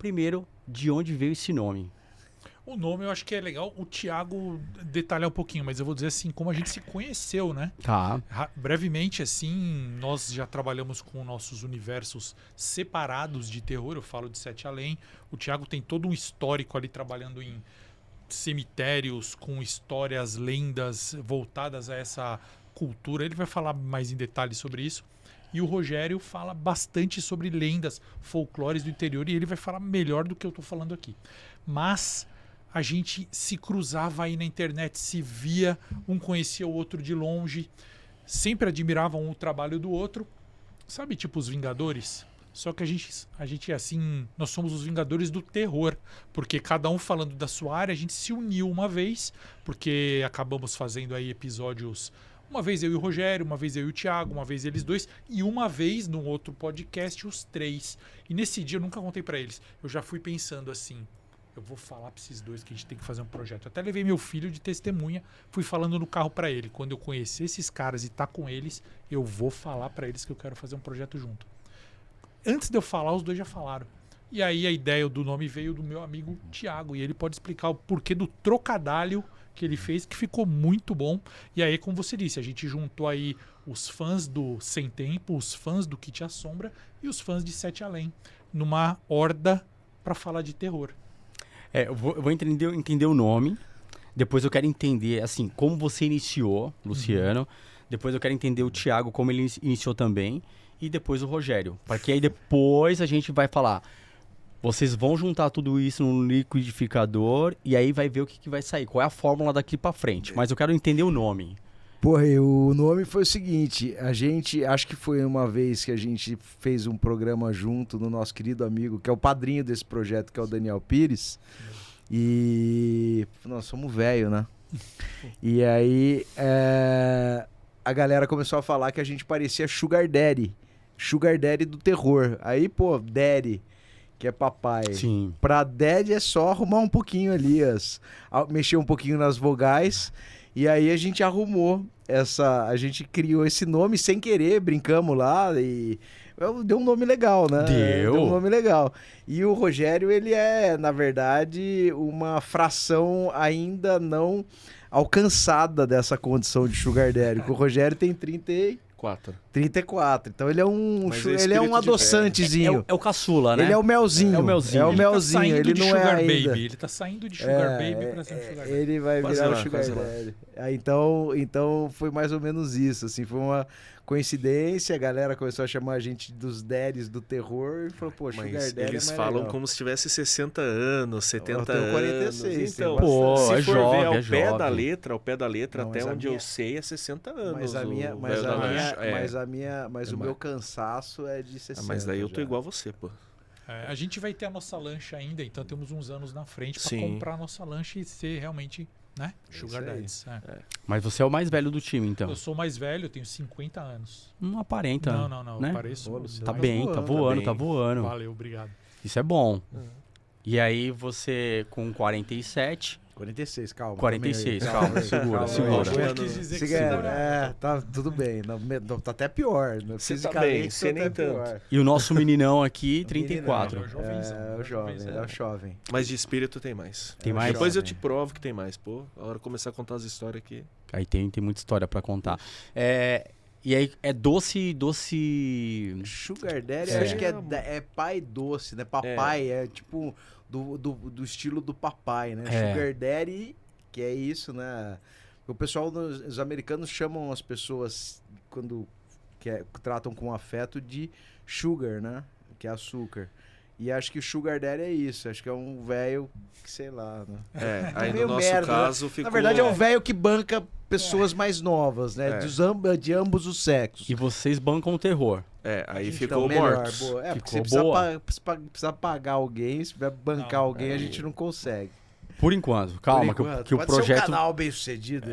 Primeiro, de onde veio esse nome? O nome eu acho que é legal o Thiago detalhar um pouquinho, mas eu vou dizer assim, como a gente se conheceu, né? Tá. Brevemente, assim, nós já trabalhamos com nossos universos separados de terror, eu falo de Sete Além. O Thiago tem todo um histórico ali trabalhando em cemitérios, com histórias, lendas voltadas a essa cultura. Ele vai falar mais em detalhes sobre isso. E o Rogério fala bastante sobre lendas, folclores do interior, e ele vai falar melhor do que eu estou falando aqui. Mas a gente se cruzava aí na internet, se via, um conhecia o outro de longe, sempre admiravam o trabalho do outro. Sabe, tipo os Vingadores? Só que a gente assim, nós somos os Vingadores do terror, porque cada um falando da sua área, a gente se uniu uma vez, porque acabamos fazendo aí episódios, uma vez eu e o Rogério, uma vez eu e o Thiago, uma vez eles dois, e uma vez no outro podcast os três. E nesse dia eu nunca contei pra eles. Eu já fui pensando assim, eu vou falar pra esses dois que a gente tem que fazer um projeto. Eu até levei meu filho de testemunha, fui falando no carro pra ele. Quando eu conhecer esses caras e tá com eles, eu vou falar pra eles que eu quero fazer um projeto junto. Antes de eu falar, os dois já falaram. E aí a ideia do nome veio do meu amigo Thiago. E ele pode explicar o porquê do trocadalho que ele fez, que ficou muito bom. E aí, como você disse, a gente juntou aí os fãs do Sem Tempo, os fãs do Kit Assombra e os fãs de Sete Além, numa horda pra falar de terror. Eu vou entender o nome. Depois eu quero entender, assim, como você iniciou, Luciano. Depois eu quero entender o Thiago, como ele iniciou também. E depois o Rogério. Porque aí depois a gente vai falar. Vocês vão juntar tudo isso no liquidificador e aí vai ver o que vai sair. Qual é a fórmula daqui pra frente. Mas eu quero entender o nome. Porra, o nome foi o seguinte, a gente, acho que foi uma vez que a gente fez um programa junto no nosso querido amigo, que é o padrinho desse projeto, que é o Daniel Pires, e nós somos velho, né? E aí a galera começou a falar que a gente parecia Sugar Daddy do terror. Aí, pô, Daddy, que é papai. Sim. Pra Daddy é só arrumar um pouquinho ali, mexer um pouquinho nas vogais. E aí a gente arrumou a gente criou esse nome sem querer, brincamos lá e deu um nome legal, né? Deu um nome legal. E o Rogério, ele é, na verdade, uma fração ainda não alcançada dessa condição de Sugar Daddy. O Rogério tem 34. Então ele é um adoçantezinho. É o caçula, né? Ele é o melzinho. Ele não é ainda. Baby. Ele tá saindo de Sugar Baby pra ser um Sugar Daddy. Ele vai virar o Sugar Daddy. Então foi mais ou menos isso, assim, foi uma coincidência, a galera começou a chamar a gente dos daddies do terror e falou, pô, Sugar Daddy eles é mais falam legal. como se tivesse 60 anos, 70 eu tenho 46, anos. Então, pô, se for ver ao jovem. pé da letra, Não, até onde eu sei, é 60 anos. Mas o meu cansaço é de 60. Mas daí eu tô já. igual a você, pô. A gente vai ter a nossa lancha ainda, então temos uns anos na frente pra comprar a nossa lancha e ser realmente, né, Sugar Daddies. Mas você é o mais velho do time, então. Eu sou mais velho, eu tenho 50 anos. Não aparenta. Não, né? eu pareço. Tá bem, tá voando. Valeu, obrigado. Isso é bom. E aí você com 47... 46, calma. 46, calma, segura. Tá tudo bem. Tá até pior. Você tá bem, você nem tanto. E o nosso meninão aqui, 34. É o jovem. Mas de espírito tem mais. Tem mais? Depois eu te provo que tem mais, pô. A hora de começar a contar as histórias aqui. Aí tem muita história pra contar. E aí é doce... Sugar Daddy, acho que é pai doce, né? Papai, é tipo do estilo do papai, né? Sugar Daddy, que é isso, né? O pessoal, os americanos chamam as pessoas, quando tratam com afeto, de sugar, né? Que é açúcar. E acho que o Sugar Daddy é isso. Acho que é um velho que, sei lá, né? Aí no nosso caso ficou... Na verdade é um velho que banca pessoas mais novas, né? De ambos os sexos. E vocês bancam o terror. Aí ficou morto. Ficou se precisa pagar alguém, se vai bancar alguém, a gente não consegue. Por enquanto, calma, que o Pode projeto... ser um canal bem sucedido.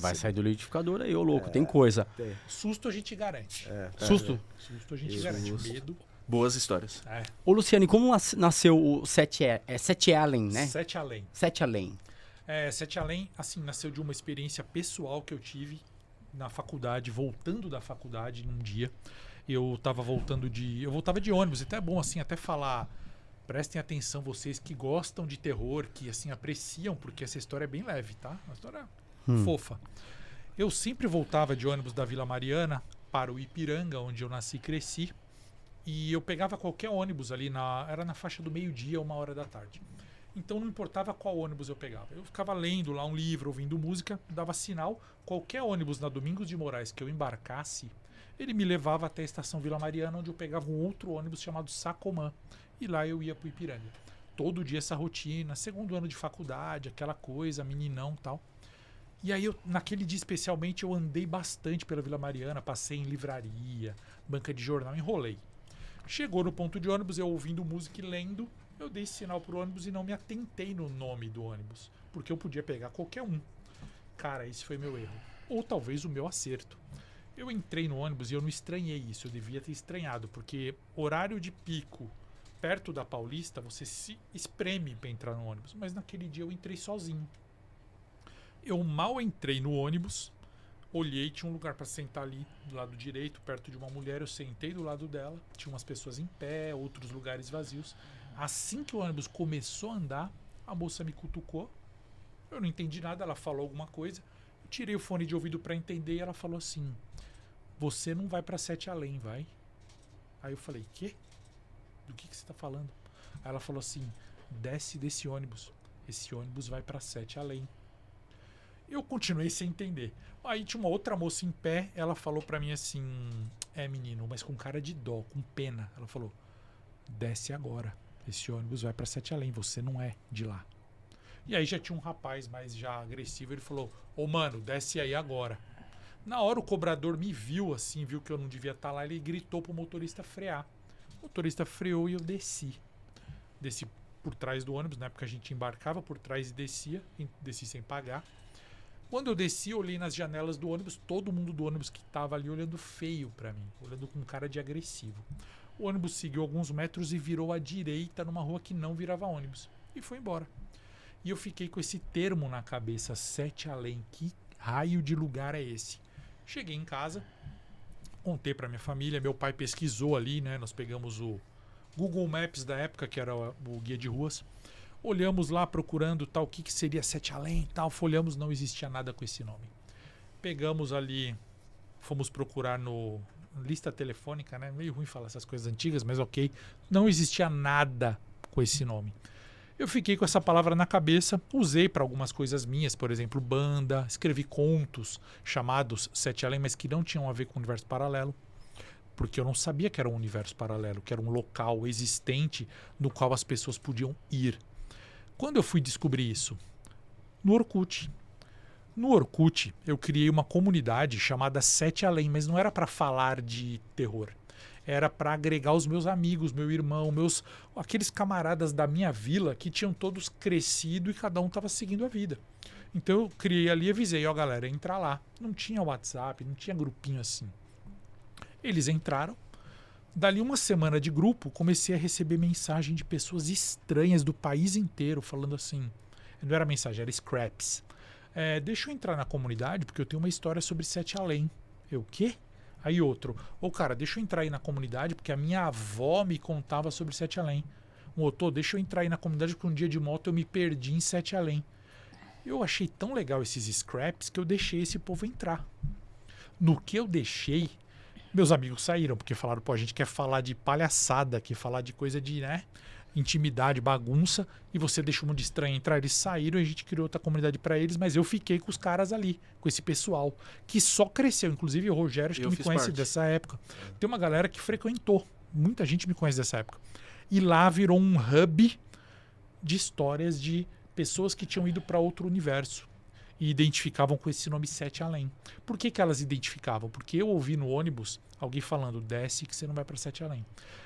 Vai sair do liquidificador aí, ô louco, tem coisa. Susto a gente garante. Susto? Susto a gente garante. Medo. Boas histórias. Ô, Luciane, como nasceu o Sete Além, né? Sete Além. Sete Além. Sete Além, assim, nasceu de uma experiência pessoal que eu tive na faculdade, voltando da faculdade num dia. Eu voltava de ônibus, até é bom assim, até falar prestem atenção, vocês que gostam de terror, que assim apreciam, porque essa história é bem leve, tá? Uma história fofa. Eu sempre voltava de ônibus da Vila Mariana para o Ipiranga, onde eu nasci e cresci. E eu pegava qualquer ônibus ali, era na faixa do meio-dia, 1h da tarde. Então não importava qual ônibus eu pegava. Eu ficava lendo lá um livro, ouvindo música, dava sinal. Qualquer ônibus na Domingos de Moraes que eu embarcasse, ele me levava até a estação Vila Mariana, onde eu pegava um outro ônibus chamado Sacomã. E lá eu ia pro Ipiranga. Todo dia essa rotina, segundo ano de faculdade, aquela coisa, meninão e tal. E aí, naquele dia especialmente, eu andei bastante pela Vila Mariana, passei em livraria, banca de jornal, enrolei. Chegou no ponto de ônibus, eu ouvindo música e lendo, eu dei sinal pro ônibus e não me atentei no nome do ônibus, porque eu podia pegar qualquer um. Cara, esse foi meu erro. Ou talvez o meu acerto. Eu entrei no ônibus e eu não estranhei isso, eu devia ter estranhado, porque horário de pico, perto da Paulista, você se espreme para entrar no ônibus. Mas naquele dia eu entrei sozinho. Eu mal entrei no ônibus, olhei, tinha um lugar para sentar ali do lado direito, perto de uma mulher. Eu sentei do lado dela, tinha umas pessoas em pé, outros lugares vazios. Assim que o ônibus começou a andar, a moça me cutucou. Eu não entendi nada, ela falou alguma coisa. Eu tirei o fone de ouvido para entender e ela falou assim: "Você não vai para Sete Além, vai?" Aí eu falei: "Quê? Do que você tá falando?" Aí ela falou assim: "Desce desse ônibus. Esse ônibus vai para Sete Além." Eu continuei sem entender. Aí tinha uma outra moça em pé, ela falou pra mim assim: menino, mas com cara de dó, com pena. Ela falou: "Desce agora. Esse ônibus vai pra Sete Além, você não é de lá." E aí já tinha um rapaz mais já agressivo, ele falou: "Ô mano, desce aí agora." Na hora o cobrador me viu assim, viu que eu não devia estar lá, ele gritou pro motorista frear. O motorista freou e eu desci. Desci por trás do ônibus, na época a gente embarcava por trás e desci sem pagar. Quando eu desci, eu olhei nas janelas do ônibus, todo mundo do ônibus que estava ali olhando feio para mim, olhando com cara de agressivo. O ônibus seguiu alguns metros e virou à direita numa rua que não virava ônibus. E foi embora. E eu fiquei com esse termo na cabeça, Sete Além. Que raio de lugar é esse? Cheguei em casa, contei para minha família, meu pai pesquisou ali, né? Nós pegamos o Google Maps da época, que era o guia de ruas. Olhamos lá procurando tal, o que seria Sete Além, tal, folhamos, não existia nada com esse nome. Pegamos ali, fomos procurar no lista telefônica, né? Meio ruim falar essas coisas antigas, mas ok. Não existia nada com esse nome. Eu fiquei com essa palavra na cabeça, usei para algumas coisas minhas, por exemplo, banda, escrevi contos chamados Sete Além, mas que não tinham a ver com o universo paralelo, porque eu não sabia que era um universo paralelo, que era um local existente no qual as pessoas podiam ir. Quando eu fui descobrir isso? No Orkut. No Orkut, eu criei uma comunidade chamada Sete Além, mas não era para falar de terror. Era para agregar os meus amigos, meu irmão, aqueles camaradas da minha vila que tinham todos crescido e cada um estava seguindo a vida. Então eu criei ali e avisei, ó galera, entra lá. Não tinha WhatsApp, não tinha grupinho assim. Eles entraram. Dali uma semana de grupo, comecei a receber mensagem de pessoas estranhas do país inteiro, falando assim, não era mensagem, era scraps. Deixa eu entrar na comunidade, porque eu tenho uma história sobre Sete Além. Eu, o quê? Aí outro, cara, deixa eu entrar aí na comunidade, porque a minha avó me contava sobre Sete Além. Um outro, deixa eu entrar aí na comunidade, porque um dia de moto eu me perdi em Sete Além. Eu achei tão legal esses scraps que eu deixei esse povo entrar. No que eu deixei, meus amigos saíram, porque falaram, a gente quer falar de palhaçada, quer falar de coisa de, intimidade, bagunça, e você deixa um monte de estranho entrar. Eles saíram e a gente criou outra comunidade para eles, mas eu fiquei com os caras ali, com esse pessoal, que só cresceu. Inclusive o Rogério, acho que me conhece dessa época. Tem uma galera que frequentou, muita gente me conhece dessa época. E lá virou um hub de histórias de pessoas que tinham ido para outro universo. E identificavam com esse nome Sete Além. Por que elas identificavam? Porque eu ouvi no ônibus alguém falando, desce que você não vai para Sete Além.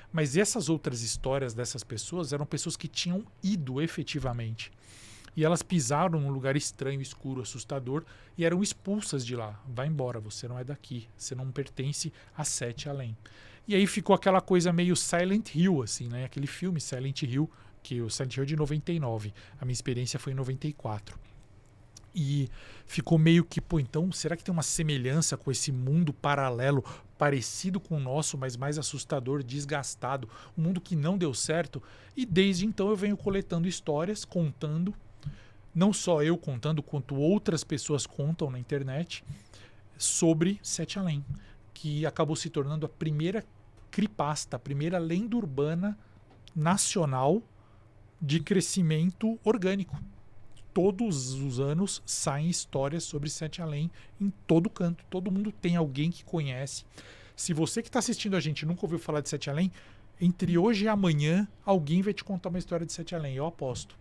Mas essas outras histórias dessas pessoas eram pessoas que tinham ido efetivamente. E elas pisaram num lugar estranho, escuro, assustador e eram expulsas de lá. Vai embora, você não é daqui, você não pertence a Sete Além. E aí ficou aquela coisa meio Silent Hill, assim, né? Aquele filme Silent Hill, que o Silent Hill é de 99. A minha experiência foi em 94. E ficou meio que, então, será que tem uma semelhança com esse mundo paralelo parecido com o nosso, mas mais assustador, desgastado, um mundo que não deu certo. E desde então eu venho coletando histórias, contando, não só eu contando, quanto outras pessoas contam na internet, sobre Sete Além, que acabou se tornando a primeira creepypasta, a primeira lenda urbana nacional de crescimento orgânico. Todos os anos saem histórias sobre Sete Além em todo canto. Todo mundo tem alguém que conhece. Se você que está assistindo a gente nunca ouviu falar de Sete Além, entre hoje e amanhã alguém vai te contar uma história de Sete Além, eu aposto.